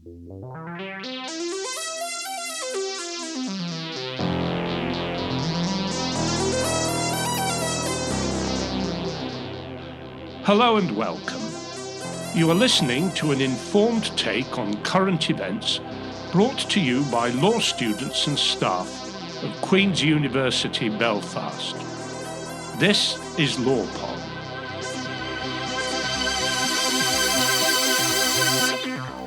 Hello and welcome. You are listening to an informed take on current events brought to you by law students and staff of Queen's University Belfast. This is LawPod.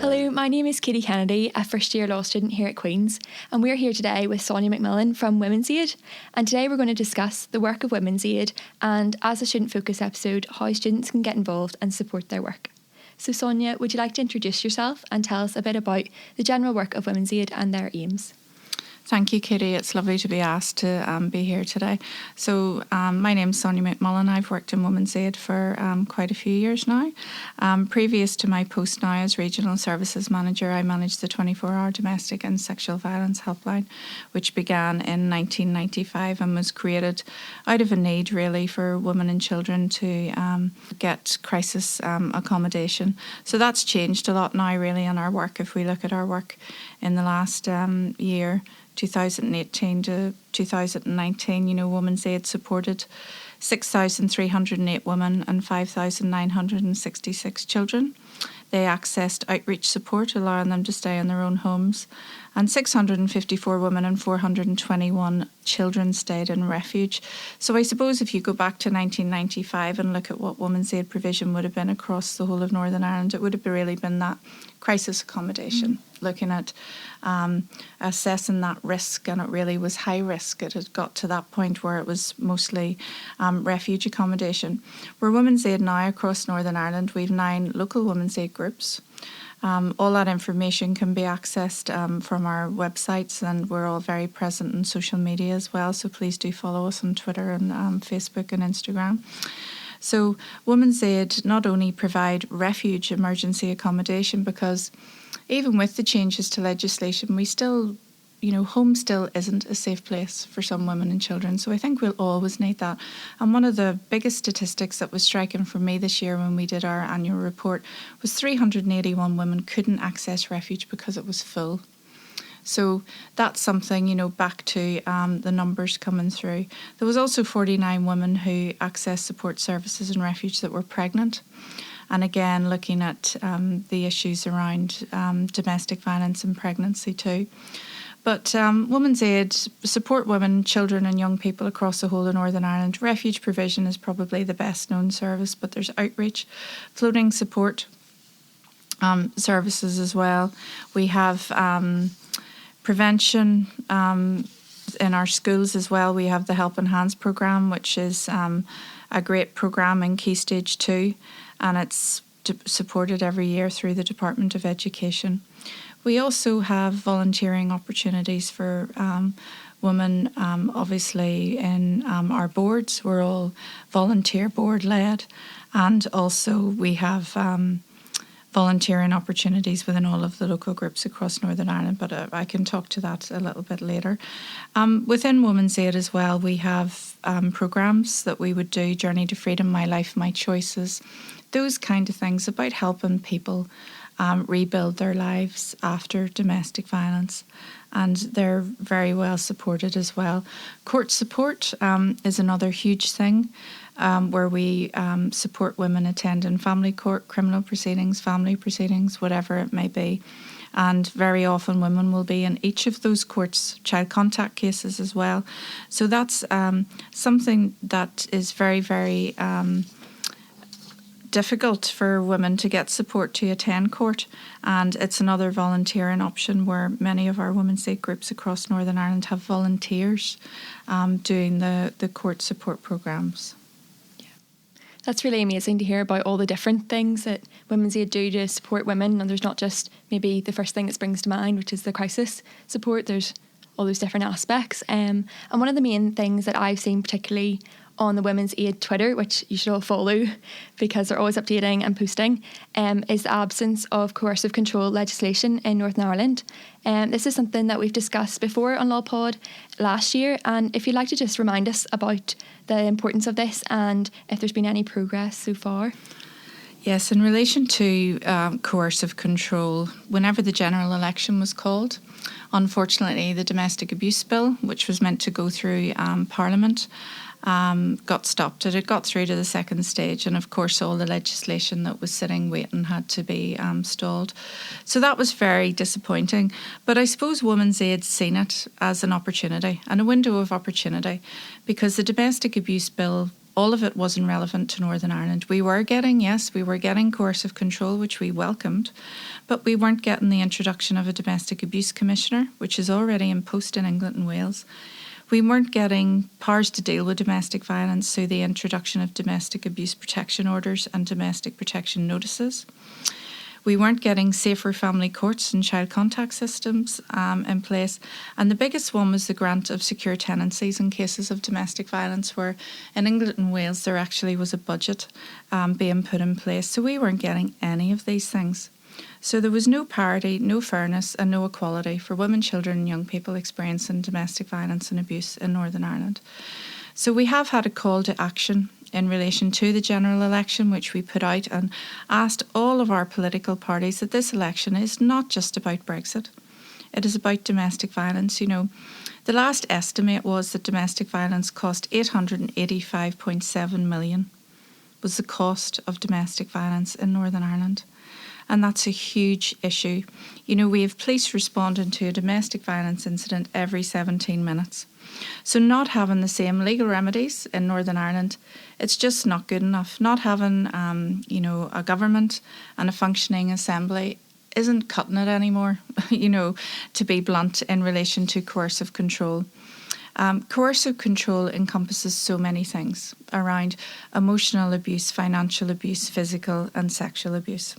Hello, my name is Katie Kennedy, a first-year law student here at Queen's, and we're here today with Sonya McMullan from Women's Aid. And today we're going to discuss the work of Women's Aid and, as a student focus episode, how students can get involved and support their work. So Sonya, would you like to introduce yourself and tell us a bit about the general work of Women's Aid and their aims? Thank you, Katie. It's lovely to be asked to be here today. So my name's Sonya McMullan. I've worked in Women's Aid for quite a few years now. Previous to my post now as Regional Services Manager, I managed the 24-hour Domestic and Sexual Violence Helpline, which began in 1995 and was created out of a need really for women and children to get crisis accommodation. So that's changed a lot now really in our work. If we look at our work in the last year, 2018 to 2019, Women's Aid supported 6,308 women and 5,966 children. They accessed outreach support, allowing them to stay in their own homes, and 654 women and 421 children stayed in refuge. So I suppose if you go back to 1995 and look at what Women's Aid provision would have been across the whole of Northern Ireland, it would have really been that crisis accommodation, looking at assessing that risk, and it really was high risk. It had got to that point where it was mostly refuge accommodation. We're Women's Aid now across Northern Ireland. We've 9 local Women's Aid groups. All that information can be accessed from our websites, and we're all very present in social media as well, so please do follow us on Twitter and Facebook and Instagram. So Women's Aid not only provide refuge emergency accommodation, because even with the changes to legislation, we still, home still isn't a safe place for some women and children. So I think we'll always need that. And one of the biggest statistics that was striking for me this year when we did our annual report was 381 women couldn't access refuge because it was full. So that's something, back to the numbers coming through. There was also 49 women who accessed support services in refuge that were pregnant. And again, looking at the issues around domestic violence and pregnancy too. But Women's Aid support women, children and young people across the whole of Northern Ireland. Refuge provision is probably the best known service, but there's outreach, floating support services as well. We have prevention in our schools as well. We have the Help in Hands programme, which is a great programme in Key Stage 2, and it's supported every year through the Department of Education. We also have volunteering opportunities for women, obviously in our boards. We're all volunteer board led, and also we have volunteering opportunities within all of the local groups across Northern Ireland, but I can talk to that a little bit later. Within Women's Aid as well, we have programmes that we would do, Journey to Freedom, My Life, My Choices, those kind of things about helping people rebuild their lives after domestic violence, and they're very well supported as well. Court support is another huge thing. Where we support women attending family court, criminal proceedings, family proceedings, whatever it may be. And very often women will be in each of those courts, child contact cases as well. So that's something that is very, very difficult for women to get support to attend court, and it's another volunteering option where many of our Women's Aid groups across Northern Ireland have volunteers doing the court support programmes. That's really amazing to hear about all the different things that Women's Aid do to support women, and there's not just maybe the first thing that springs to mind, which is the crisis support. There's all those different aspects. And one of the main things that I've seen particularly on the Women's Aid Twitter, which you should all follow because they're always updating and posting, is the absence of coercive control legislation in Northern Ireland. This is something that we've discussed before on LawPod last year, and if you'd like to just remind us about the importance of this and if there's been any progress so far. Yes, in relation to coercive control, whenever the general election was called, unfortunately the domestic abuse bill, which was meant to go through Parliament, got stopped. It got through to the second stage, and of course all the legislation that was sitting waiting had to be stalled. So that was very disappointing. But I suppose Women's Aid's seen it as an opportunity and a window of opportunity, because the domestic abuse bill, all of it wasn't relevant to Northern Ireland. We were getting coercive control, which we welcomed, but we weren't getting the introduction of a domestic abuse commissioner, which is already in post in England and Wales. We weren't getting powers to deal with domestic violence through the introduction of domestic abuse protection orders and domestic protection notices. We weren't getting safer family courts and child contact systems in place. And the biggest one was the grant of secure tenancies in cases of domestic violence, where in England and Wales there actually was a budget being put in place. So we weren't getting any of these things. So there was no parity, no fairness and no equality for women, children and young people experiencing domestic violence and abuse in Northern Ireland. So we have had a call to action in relation to the general election, which we put out and asked all of our political parties that this election is not just about Brexit. It is about domestic violence. You know, the last estimate was that domestic violence cost 885.7 million was the cost of domestic violence in Northern Ireland. And that's a huge issue. You know, we have police responding to a domestic violence incident every 17 minutes. So not having the same legal remedies in Northern Ireland, it's just not good enough. Not having, a government and a functioning assembly isn't cutting it anymore, to be blunt, in relation to coercive control. Coercive control encompasses so many things around emotional abuse, financial abuse, physical and sexual abuse.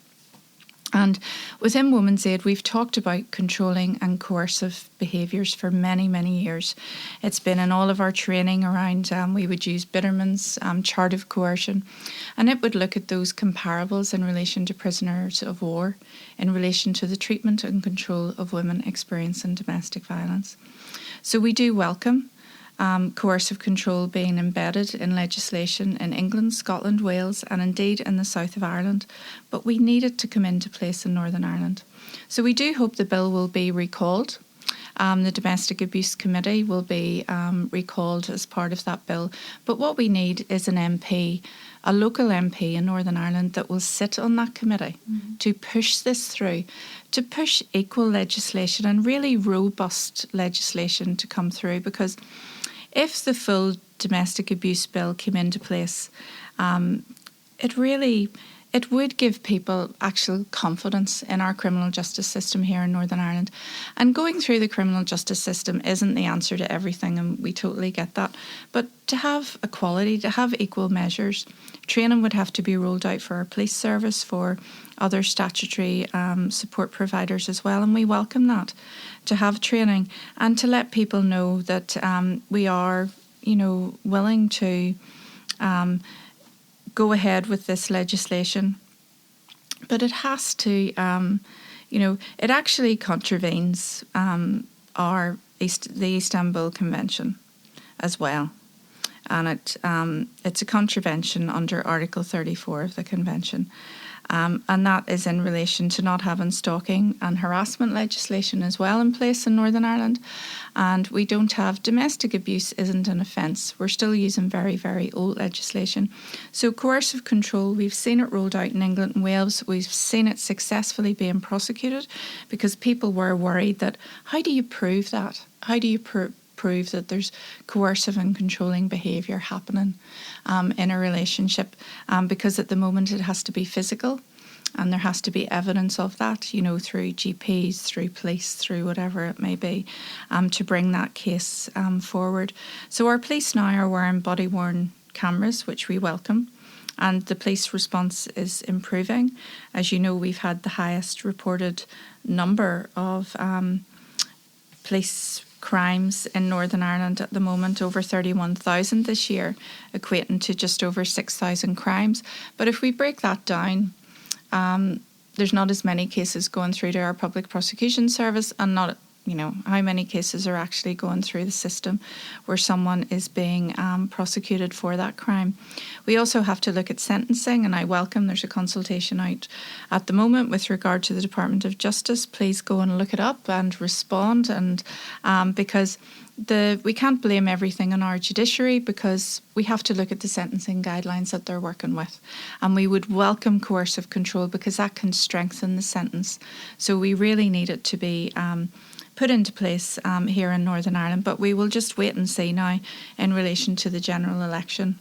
And within Women's Aid, we've talked about controlling and coercive behaviours for many, many years. It's been in all of our training around, we would use Bitterman's chart of coercion, and it would look at those comparables in relation to prisoners of war, in relation to the treatment and control of women experiencing domestic violence. So we do welcome coercive control being embedded in legislation in England, Scotland, Wales and indeed in the south of Ireland, but we need it to come into place in Northern Ireland. So we do hope the bill will be recalled. The Domestic Abuse Committee will be recalled as part of that bill, but what we need is an MP, a local MP in Northern Ireland that will sit on that committee to push this through, to push equal legislation and really robust legislation to come through, because if the full domestic abuse bill came into place, it would give people actual confidence in our criminal justice system here in Northern Ireland. And going through the criminal justice system isn't the answer to everything, and we totally get that. But to have equality, to have equal measures, training would have to be rolled out for our police service, for other statutory support providers as well, and we welcome that, to have training and to let people know that we are, willing to go ahead with this legislation. But it has to, it actually contravenes the Istanbul Convention as well. And it's a contravention under Article 34 of the Convention. And that is in relation to not having stalking and harassment legislation as well in place in Northern Ireland. And we don't have domestic abuse isn't an offence. We're still using very, very old legislation. So coercive control, we've seen it rolled out in England and Wales. We've seen it successfully being prosecuted because people were worried that, how do you prove that? How do you prove that there's coercive and controlling behaviour happening in a relationship, because at the moment it has to be physical and there has to be evidence of that, through GPs, through police, through whatever it may be, to bring that case forward. So our police now are wearing body-worn cameras, which we welcome, and the police response is improving. As you know, we've had the highest reported number of police crimes in Northern Ireland at the moment, over 31,000 this year, equating to just over 6,000 crimes. But if we break that down, there's not as many cases going through to our public prosecution service and not how many cases are actually going through the system where someone is being prosecuted for that crime. We also have to look at sentencing, and I welcome there's a consultation out at the moment with regard to the Department of Justice. Please go and look it up and respond, and because we can't blame everything on our judiciary, because we have to look at the sentencing guidelines that they're working with. And we would welcome coercive control because that can strengthen the sentence. So we really need it to be put into place here in Northern Ireland. But we will just wait and see now in relation to the general election.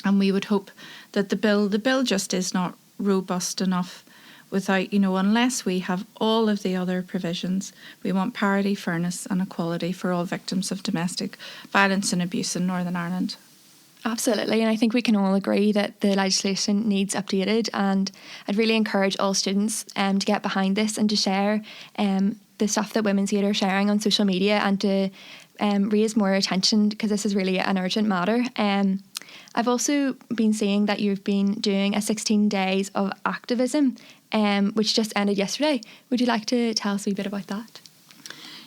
And we would hope that the bill just is not robust enough without, unless we have all of the other provisions. We want parity, fairness and equality for all victims of domestic violence and abuse in Northern Ireland. Absolutely, and I think we can all agree that the legislation needs updated, and I'd really encourage all students to get behind this and to share the stuff that Women's Aid are sharing on social media, and to raise more attention, because this is really an urgent matter. I've also been seeing that you've been doing a 16 days of activism, which just ended yesterday. Would you like to tell us a wee bit about that?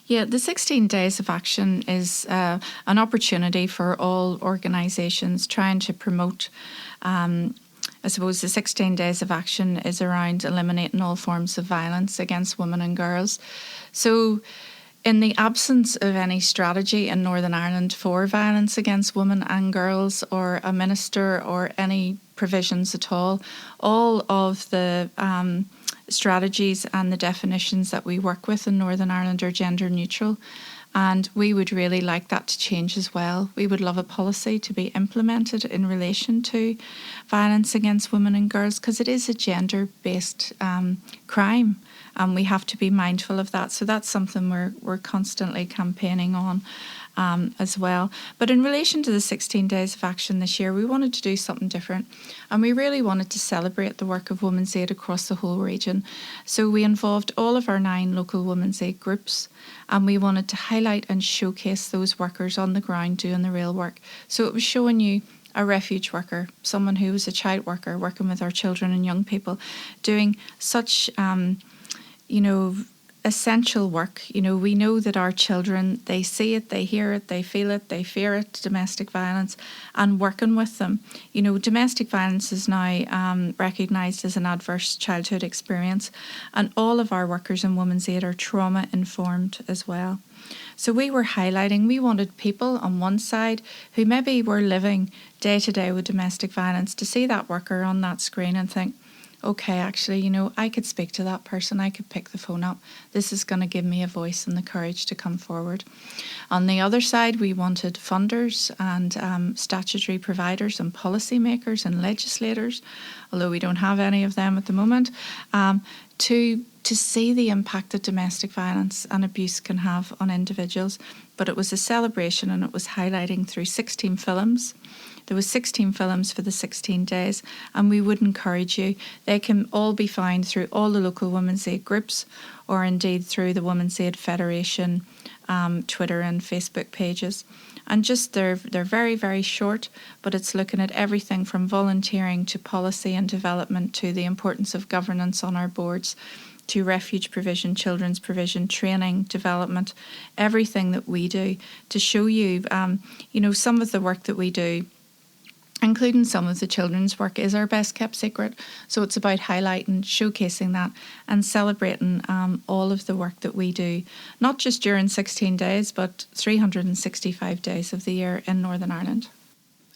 Yeah, the 16 days of action is an opportunity for all organisations trying to promote, I suppose the 16 days of action is around eliminating all forms of violence against women and girls. So in the absence of any strategy in Northern Ireland for violence against women and girls, or a minister or any provisions at all of the strategies and the definitions that we work with in Northern Ireland are gender neutral. And we would really like that to change as well. We would love a policy to be implemented in relation to violence against women and girls, because it is a gender-based crime. And we have to be mindful of that. So that's something we're constantly campaigning on as well. But in relation to the 16 days of action this year, we wanted to do something different. And we really wanted to celebrate the work of Women's Aid across the whole region. So we involved all of our 9 local Women's Aid groups, and we wanted to highlight and showcase those workers on the ground doing the real work. So it was showing you a refuge worker, someone who was a child worker working with our children and young people, doing such essential work. We know that our children, they see it, they hear it, they feel it, they fear it, domestic violence, and working with them. Domestic violence is now recognised as an adverse childhood experience, and all of our workers in Women's Aid are trauma informed as well. So we were highlighting, we wanted people on one side who maybe were living day to day with domestic violence to see that worker on that screen and think, okay, actually, I could speak to that person. I could pick the phone up. This is going to give me a voice and the courage to come forward. On the other side, we wanted funders and statutory providers and policymakers and legislators, although we don't have any of them at the moment, to see the impact that domestic violence and abuse can have on individuals. But it was a celebration, and it was highlighting through 16 films. There was 16 films for the 16 days, and we would encourage you. They can all be found through all the local Women's Aid groups, or indeed through the Women's Aid Federation Twitter and Facebook pages. And just they're very, very short, but it's looking at everything from volunteering to policy and development to the importance of governance on our boards, to refuge provision, children's provision, training, development, everything that we do to show you, some of the work that we do, including some of the children's work, is our best kept secret. So it's about highlighting, showcasing that, and celebrating all of the work that we do, not just during 16 days, but 365 days of the year in Northern Ireland.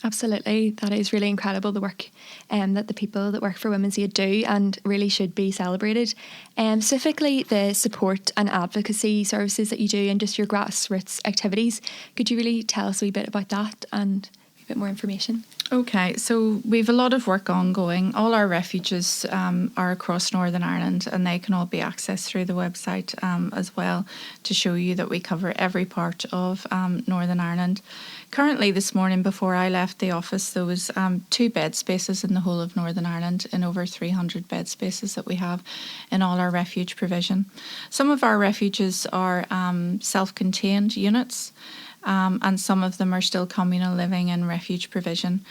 Absolutely. That is really incredible, the work that the people that work for Women's Aid do, and really should be celebrated. Specifically the support and advocacy services that you do and just your grassroots activities. Could you really tell us a wee bit about that and a bit more information? Okay, so we've a lot of work ongoing. All our refuges are across Northern Ireland, and they can all be accessed through the website as well, to show you that we cover every part of Northern Ireland. Currently, this morning before I left the office, there was 2 bed spaces in the whole of Northern Ireland, in over 300 bed spaces that we have in all our refuge provision. Some of our refuges are self-contained units. and some of them are still communal living and refuge provision.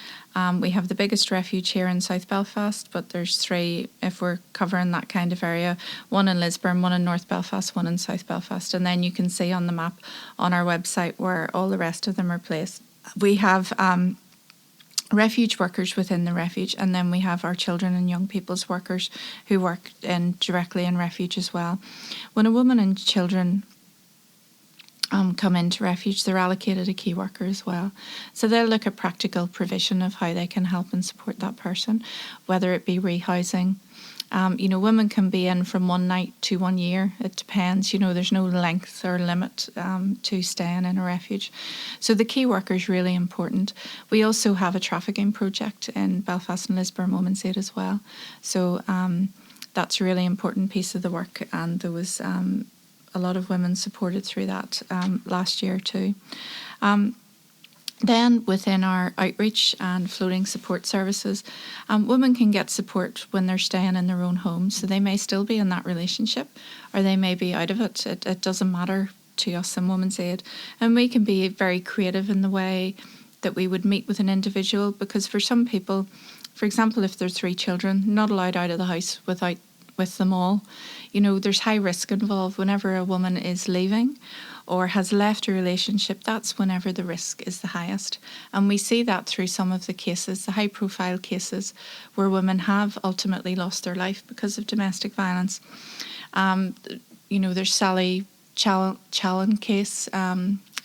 We have the biggest refuge here in South Belfast, but there's 3 if we're covering that kind of area, 1 in Lisburn, 1 in North Belfast, 1 in South Belfast. And then you can see on the map on our website where all the rest of them are placed. We have refuge workers within the refuge, and then we have our children and young people's workers who work directly in refuge as well. When a woman and children come into refuge, they're allocated a key worker as well. So they'll look at practical provision of how they can help and support that person, whether it be rehousing. Women can be in from 1 night to 1 year. It depends. There's no length or limit to staying in a refuge. So the key worker is really important. We also have a trafficking project in Belfast and Lisburn Women's Aid as well. So that's a really important piece of the work, and there was a lot of women supported through that last year too. Then within our outreach and floating support services, women can get support when they're staying in their own homes. So they may still be in that relationship, or they may be out of it. It doesn't matter to us in Women's Aid. And we can be very creative in the way that we would meet with an individual, because for some people, for example, if there's 3 children, not allowed out of the house with them all. There's high risk involved whenever a woman is leaving or has left a relationship. That's whenever the risk is the highest. And we see that through some of the cases, the high profile cases where women have ultimately lost their life because of domestic violence. There's Sally Challen case.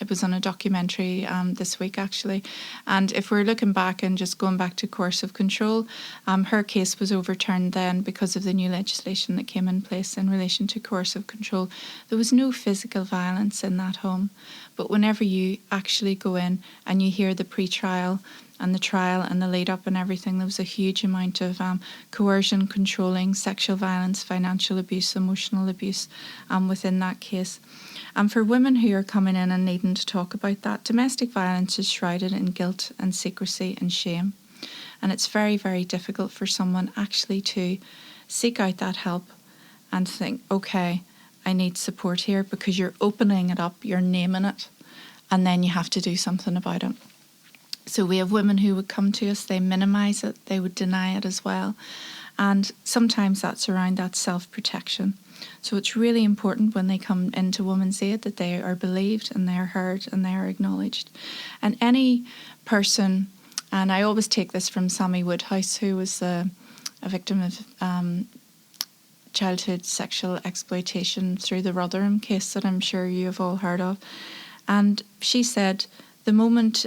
It was on a documentary this week, actually. And if we're looking back and just going back to coercive control, her case was overturned then because of the new legislation that came in place in relation to coercive control. There was no physical violence in that home. But whenever you actually go in and you hear the pre-trial and the trial and the lead up and everything, there was a huge amount of coercion, controlling, sexual violence, financial abuse, emotional abuse within that case. And for women who are coming in and needing to talk about that, domestic violence is shrouded in guilt and secrecy and shame. And it's very, very difficult for someone actually to seek out that help and think, okay, I need support here, because you're opening it up, you're naming it, and then you have to do something about it. So we have women who would come to us, they minimise it, they would deny it as well. And sometimes that's around that self-protection. So it's really important when they come into Women's Aid that they are believed and they are heard and they are acknowledged. And any person, and I always take this from Sammy Woodhouse, who was a victim of childhood sexual exploitation through the Rotherham case that I'm sure you have all heard of. And she said, the moment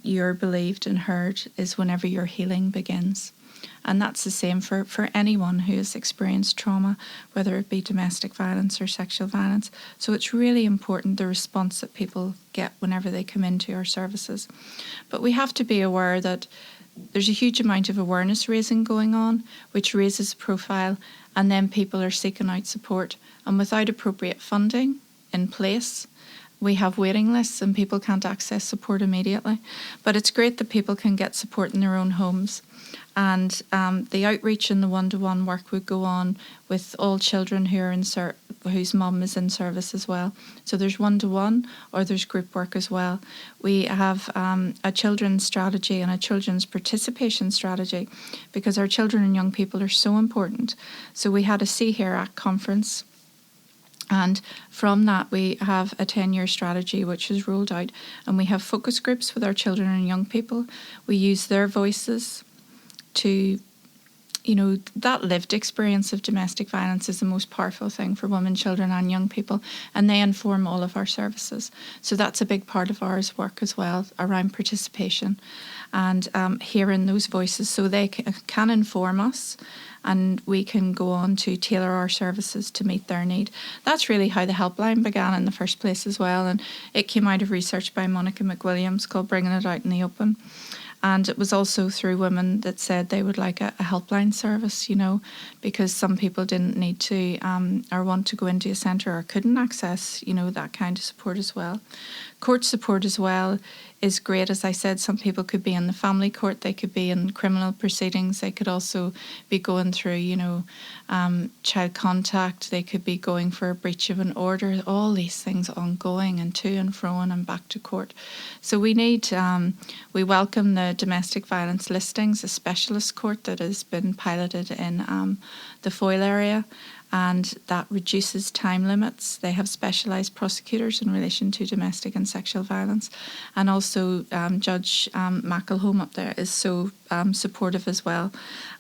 you're believed and heard is whenever your healing begins. And that's the same for anyone who has experienced trauma, whether it be domestic violence or sexual violence. So it's really important, the response that people get whenever they come into our services. But we have to be aware that there's a huge amount of awareness raising going on, which raises profile, and then people are seeking out support. And without appropriate funding in place, we have waiting lists and people can't access support immediately. But it's great that people can get support in their own homes. And the outreach and the one-to-one work would go on with all children who are whose mum is in service as well. So there's one-to-one or there's group work as well. We have a children's strategy and a children's participation strategy, because our children and young people are so important. So we had a See Here Act conference, and from that we have a 10-year strategy which is rolled out, and we have focus groups with our children and young people. We use their voices to, that lived experience of domestic violence is the most powerful thing for women, children and young people, and they inform all of our services. So that's a big part of ours work as well, around participation and hearing those voices so they can inform us, and we can go on to tailor our services to meet their need. That's really how the Helpline began in the first place as well, and it came out of research by Monica McWilliams called Bringing It Out in the Open. And it was also through women that said they would like a helpline service, because some people didn't need to or want to go into a centre or couldn't access, that kind of support as well. Court support as well is great. As I said, some people could be in the family court, they could be in criminal proceedings, they could also be going through, child contact, they could be going for a breach of an order, all these things ongoing and to and fro and back to court. So we welcome the domestic violence listings, a specialist court that has been piloted in the Foyle area, and that reduces time limits. They have specialised prosecutors in relation to domestic and sexual violence, and also Judge McElhone up there is so supportive as well,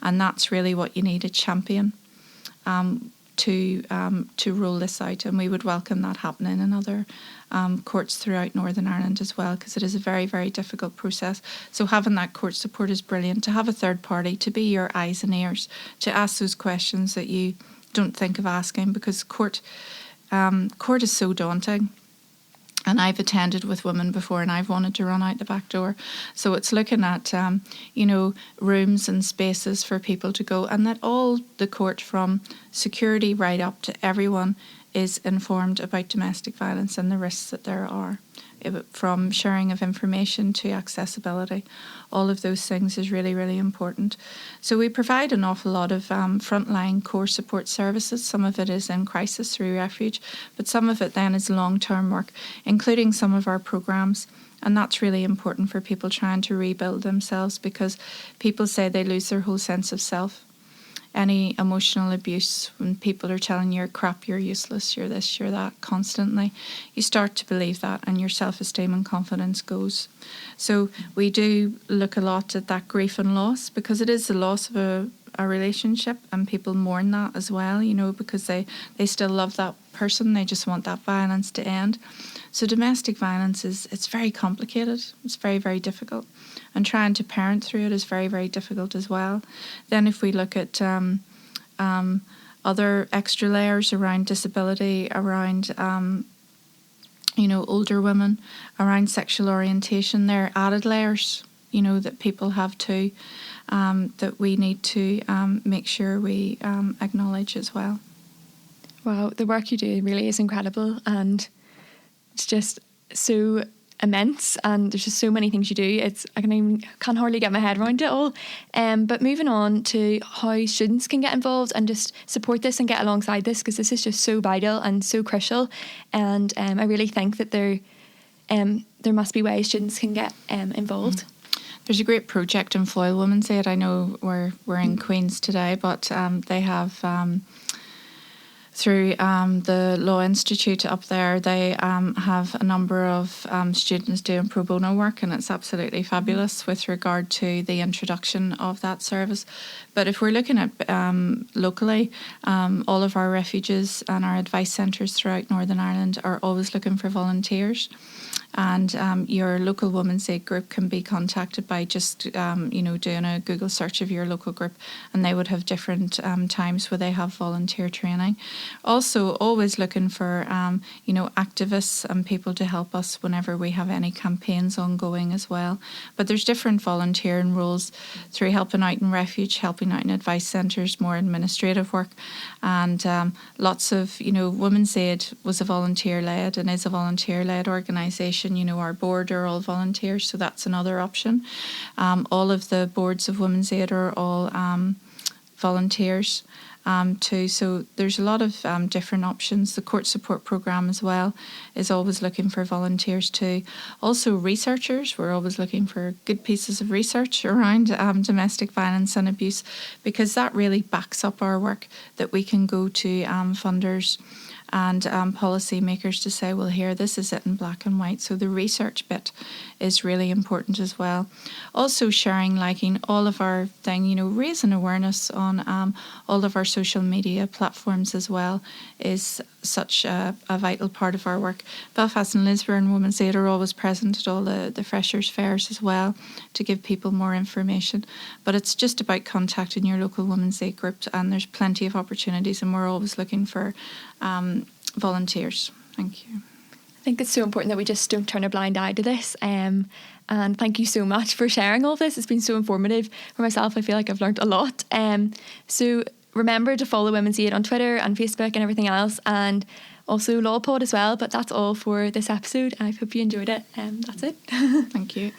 and that's really what you need, a champion to roll this out, and we would welcome that happening in other courts throughout Northern Ireland as well, because it is a very, very difficult process. So having that court support is brilliant, to have a third party, to be your eyes and ears, to ask those questions that you don't think of asking, because court is so daunting. And I've attended with women before and I've wanted to run out the back door. So it's looking at, rooms and spaces for people to go, and that all the court, from security right up to everyone, is informed about domestic violence and the risks that there are. From sharing of information to accessibility, all of those things is really, really important. So we provide an awful lot of frontline core support services. Some of it is in crisis through refuge, but some of it then is long-term work, including some of our programmes. And that's really important for people trying to rebuild themselves, because people say they lose their whole sense of self. Any emotional abuse, when people are telling you you're crap, you're useless, you're this, you're that, constantly, you start to believe that, and your self-esteem and confidence goes. So we do look a lot at that grief and loss, because it is the loss of a relationship, and people mourn that as well, because they still love that person, they just want that violence to end. So domestic violence it's very complicated, it's very, very difficult. And trying to parent through it is very, very difficult as well. Then if we look at other extra layers around disability, around older women, around sexual orientation, there are added layers, that people have too, that we need to make sure we acknowledge as well. Wow, the work you do really is incredible, and it's just so immense, and there's just so many things you do. I can't hardly get my head around it all. But moving on to how students can get involved and just support this and get alongside this, because this is just so vital and so crucial. And I really think that there must be ways students can get involved. There's a great project in Foyle Women's Aid. I know we're in Queen's today, but they have through the Law Institute up there, they have a number of students doing pro bono work, and it's absolutely fabulous with regard to the introduction of that service. But if we're looking at locally, all of our refuges and our advice centres throughout Northern Ireland are always looking for volunteers. And your local Women's Aid group can be contacted by just doing a Google search of your local group, and they would have different times where they have volunteer training. Also, always looking for activists and people to help us whenever we have any campaigns ongoing as well. But there's different volunteering roles through helping out in refuge, helping out in advice centres, more administrative work, and lots of Women's Aid was a volunteer-led and is a volunteer-led organisation. Our board are all volunteers, so that's another option. All of the boards of Women's Aid are all volunteers too. So there's a lot of different options. The court support programme as well is always looking for volunteers too. Also researchers, we're always looking for good pieces of research around domestic violence and abuse, because that really backs up our work, that we can go to funders and policy makers to say, well, here, this is it in black and white. So the research bit is really important as well. Also sharing, liking all of our thing, raising awareness on all of our social media platforms as well is such a vital part of our work. Belfast and Lisburn Women's Aid are always present at all the Freshers' Fairs as well to give people more information. But it's just about contacting your local Women's Aid group, and there's plenty of opportunities, and we're always looking for volunteers. Thank you. I think it's so important that we just don't turn a blind eye to this. And thank you so much for sharing all of this. It's been so informative for myself. I feel like I've learned a lot. So remember to follow Women's Aid on Twitter and Facebook and everything else, and also LawPod as well. But that's all for this episode. I hope you enjoyed it. That's it. Thank you.